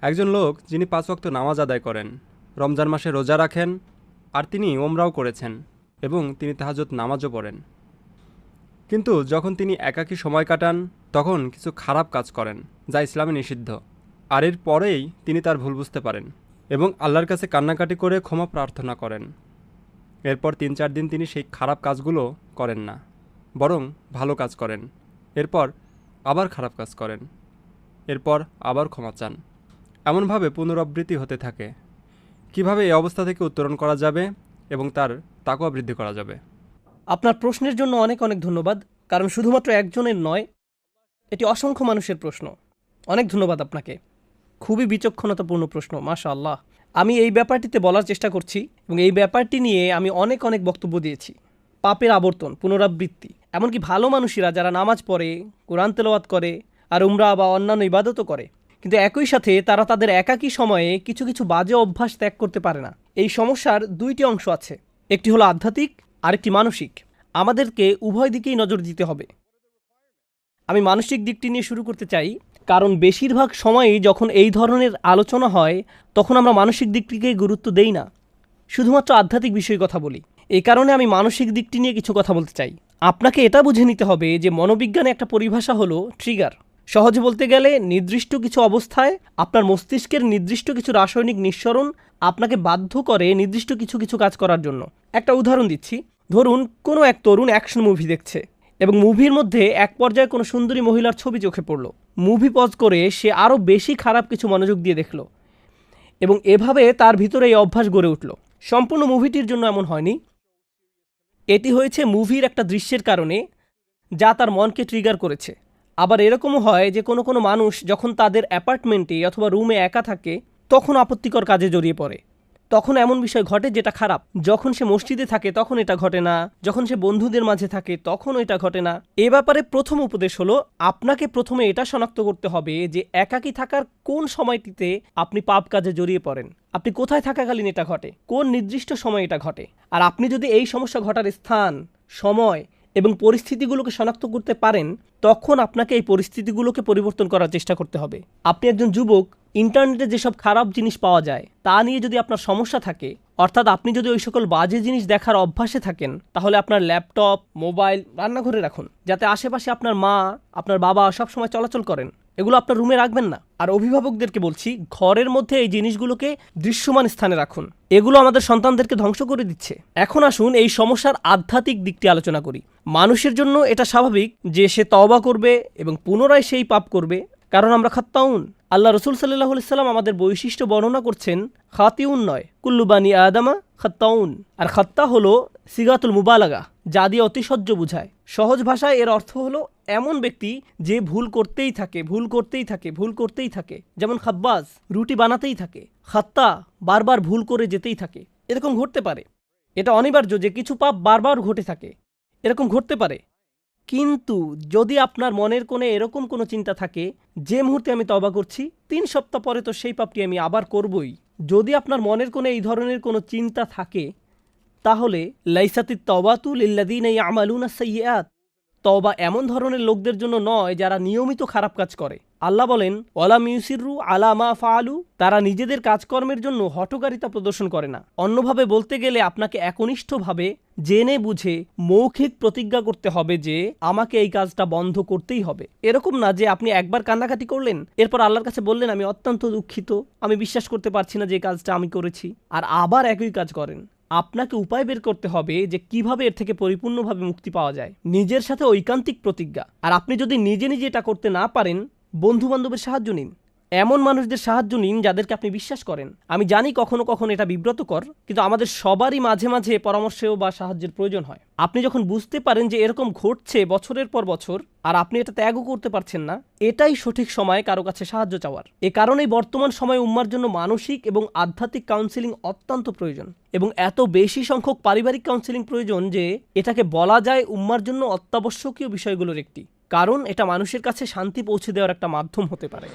একজন লোক যিনি ৫ ওয়াক্ত নামাজ আদায় করেন, রমজান মাসে রোজা রাখেন, আর তিনি ওমরাও করেছেন এবং তিনি তাহাজ্জুদ নামাজও পড়েন। কিন্তু যখন তিনি একাকী সময় কাটান তখন কিছু খারাপ কাজ করেন যা ইসলামে নিষিদ্ধ। আর এর পরেই তিনি তার ভুল বুঝতে পারেন এবং আল্লাহর কাছে কান্নাকাটি করে ক্ষমা প্রার্থনা করেন। এরপর ৩-৪ দিন তিনি সেই খারাপ কাজগুলো করেন না, বরং ভালো কাজ করেন। এরপর আবার খারাপ কাজ করেন, এরপর আবার ক্ষমা চান। এমনভাবে পুনরাবৃত্তি হতে থাকে। কিভাবে এই অবস্থা থেকে উত্তরণ করা যাবে এবং তার তাকওয়া বৃদ্ধি করা যাবে? আপনার প্রশ্নের জন্য অনেক অনেক ধন্যবাদ, কারণ শুধুমাত্র একজনের নয়, এটি অসংখ্য মানুষের প্রশ্ন। অনেক ধন্যবাদ আপনাকে। খুবই বিচক্ষণতাপূর্ণ প্রশ্ন, মাশাআল্লাহ। আমি এই ব্যাপারটিতে বলার চেষ্টা করছি এবং এই ব্যাপারটি নিয়ে আমি অনেক অনেক বক্তব্য দিয়েছি। পাপের আবর্তন, পুনরাবৃত্তি, এমনকি ভালো মানুষেরা যারা নামাজ পড়ে, কোরআন তেলাওয়াত করে আর উমরা বা অন্যান্য ইবাদতও করে, কিন্তু একই সাথে তারা তাদের একাকী সময়ে কিছু কিছু বাজে অভ্যাস ত্যাগ করতে পারে না। এই সমস্যার দুইটি অংশ আছে, একটি হলো আধ্যাত্মিক, আরেকটি মানসিক। আমাদেরকে উভয় দিকেই নজর দিতে হবে। আমি মানসিক দিকটি নিয়ে শুরু করতে চাই, কারণ বেশিরভাগ সময়ই যখন এই ধরনের আলোচনা হয় তখন আমরা মানসিক দিকটিকে গুরুত্ব দেই না, শুধুমাত্র আধ্যাত্মিক বিষয়ে কথা বলি। এই কারণে আমি মানসিক দিকটি নিয়ে কিছু কথা বলতে চাই। আপনাকে এটা বুঝে নিতে হবে যে মনোবিজ্ঞানে একটা পরিভাষা হলো ট্রিগার। সহজে বলতে গেলে নির্দিষ্ট কিছু অবস্থায় আপনার মস্তিষ্কের নির্দিষ্ট কিছু রাসায়নিক নিঃসরণ আপনাকে বাধ্য করে নির্দিষ্ট কিছু কিছু কাজ করার জন্য। একটা উদাহরণ দিচ্ছি। ধরুন কোনো এক তরুণ অ্যাকশন মুভি দেখছে এবং মুভির মধ্যে এক পর্যায়ে কোনো সুন্দরী মহিলার ছবি চোখে পড়ল। মুভি পজ করে সে আরও বেশি খারাপ কিছু মনোযোগ দিয়ে দেখল এবং এভাবে তার ভিতরে এই অভ্যাস গড়ে উঠল। সম্পূর্ণ মুভিটির জন্য এমন হয়নি, এটি হয়েছে মুভির একটা দৃশ্যের কারণে যা তার মনকে ট্রিগার করেছে। আবার এরকমও হয় যে কোনো কোনো মানুষ যখন তাদের অ্যাপার্টমেন্টে অথবা রুমে একা থাকে তখন আপত্তিকর কাজে জড়িয়ে পড়ে। তখন এমন বিষয় ঘটে যেটা খারাপ। যখন সে মসজিদে থাকে তখন এটা ঘটে না, যখন সে বন্ধুদের মাঝে থাকে তখনও এটা ঘটে না। এ ব্যাপারে প্রথম উপদেশ হলো, আপনাকে প্রথমে এটা শনাক্ত করতে হবে যে একাকী থাকার কোন সময়টিতে আপনি পাপ কাজে জড়িয়ে পড়েন, আপনি কোথায় থাকাকালীন এটা ঘটে, কোন নির্দিষ্ট সময় এটা ঘটে। আর আপনি যদি এই সমস্যা ঘটার স্থান, সময় এবং পরিস্থিতিগুলোকে শনাক্ত করতে পারেন, তখন আপনাকে এই পরিস্থিতিগুলোকে পরিবর্তন করার চেষ্টা করতে হবে। আপনি একজন যুবক, ইন্টারনেটে যেসব খারাপ জিনিস পাওয়া যায় তা নিয়ে যদি আপনার সমস্যা থাকে, অর্থাৎ আপনি যদি ওই সকল বাজে জিনিস দেখার অভ্যাসে থাকেন, তাহলে আপনার ল্যাপটপ, মোবাইল রান্নাঘরে রাখুন, যাতে আশেপাশে আপনার মা, আপনার বাবা সবসময় চলাচল করেন। এগুলো আপনার রুমে রাখবেন না। আর অভিভাবকদেরকে বলছি, ঘরের মধ্যে এই জিনিসগুলোকে দৃশ্যমান স্থানে রাখুন। এগুলো আমাদের সন্তানদেরকে ধ্বংস করে দিচ্ছে। এখন আসুন এই সমস্যার আধ্যাত্মিক দিকটি আলোচনা করি। মানুষের জন্য এটা স্বাভাবিক যে সে তওবা করবে এবং পুনরায় সেই পাপ করবে, কারণ আমরা খাত্তাউন। আল্লাহ রসুল সাল্লাল্লাহু আলাইহি সাল্লাম আমাদের বৈশিষ্ট্য বর্ণনা করছেন, খাতিউন নয়, কুল্লু বানি আদামা খাত্তাউন। আর খাত্তা হলো সিগাতুল মুবালাগা, যা দিয়ে অতিশয্য বুঝায়। সহজ ভাষায় এর অর্থ হলো এমন ব্যক্তি যে ভুল করতেই থাকে, ভুল করতেই থাকে, ভুল করতেই থাকে। যেমন খাব্বাজ রুটি বানাতেই থাকে, খাত্তা বারবার ভুল করে যেতেই থাকে। এরকম ঘটতে পারে, এটা অনিবার্য যে কিছু পাপ বারবার ঘটে থাকে, এরকম ঘটতে পারে। কিন্তু যদি আপনার মনের কোণে এরকম কোনো চিন্তা থাকে যে মুহূর্তে আমি তওবা করছি ৩ সপ্তাহ পরে তো সেই পাপটি আমি আবার করবই, যদি আপনার মনের কোণে এই ধরনের কোনো চিন্তা থাকে, তাহলে লাইসাতিত তাওবাতু লিল্লাযীনা ইয়ামালুনা সাইয়্যাত, তওবা এমন ধরনের লোকদের জন্য নয় যারা নিয়মিত খারাপ কাজ করে। আল্লাহ বলেন, ওয়ালাম ইউসিরু আলা মা ফাআলু, তারা নিজেদের কাজকর্মের জন্য হঠকারিতা প্রদর্শন করে না। অন্যভাবে বলতে গেলে আপনাকে একনিষ্ঠভাবে জেনে বুঝে মৌখিক প্রতিজ্ঞা করতে হবে যে আমাকে এই কাজটা বন্ধ করতেই হবে। এরকম না যে আপনি একবার কান্নাকাটি করলেন, এরপর আল্লাহর কাছে বললেন আমি অত্যন্ত দুঃখিত, আমি বিশ্বাস করতে পারছি না যে এই কাজটা আমি করেছি, আর আবার একই কাজ করেন। আপনাকে উপায় বের করতে হবে যে কিভাবে এর থেকে পরিপূর্ণভাবে মুক্তি পাওয়া যায়। নিজের সাথে ঐকান্তিক প্রতিজ্ঞা। আর আপনি যদি নিজে নিজে এটা করতে না পারেন, বন্ধু বান্ধবের সাহায্য নিন, এমন মানুষদের সাহায্য নিন যাদেরকে আপনি বিশ্বাস করেন। আমি জানি কখনো কখনো এটা বিব্রতকর, কিন্তু আমাদের সবারই মাঝে মাঝে পরামর্শেও বা সাহায্যের প্রয়োজন হয়। আপনি যখন বুঝতে পারেন যে এরকম ঘটছে বছরের পর বছর আর আপনি এটা ত্যাগও করতে পারছেন না, এটাই সঠিক সময় কারো কাছে সাহায্য চাওয়ার। এ কারণেই বর্তমান সময়ে উম্মার জন্য মানসিক এবং আধ্যাত্মিক কাউন্সিলিং অত্যন্ত প্রয়োজন, এবং এত বেশি সংখ্যক পারিবারিক কাউন্সিলিং প্রয়োজন যে এটাকে বলা যায় উম্মার জন্য অত্যাবশ্যকীয় বিষয়গুলোর একটি, কারণ এটা মানুষের কাছে শান্তি পৌঁছে দেওয়ার একটা মাধ্যম হতে পারে।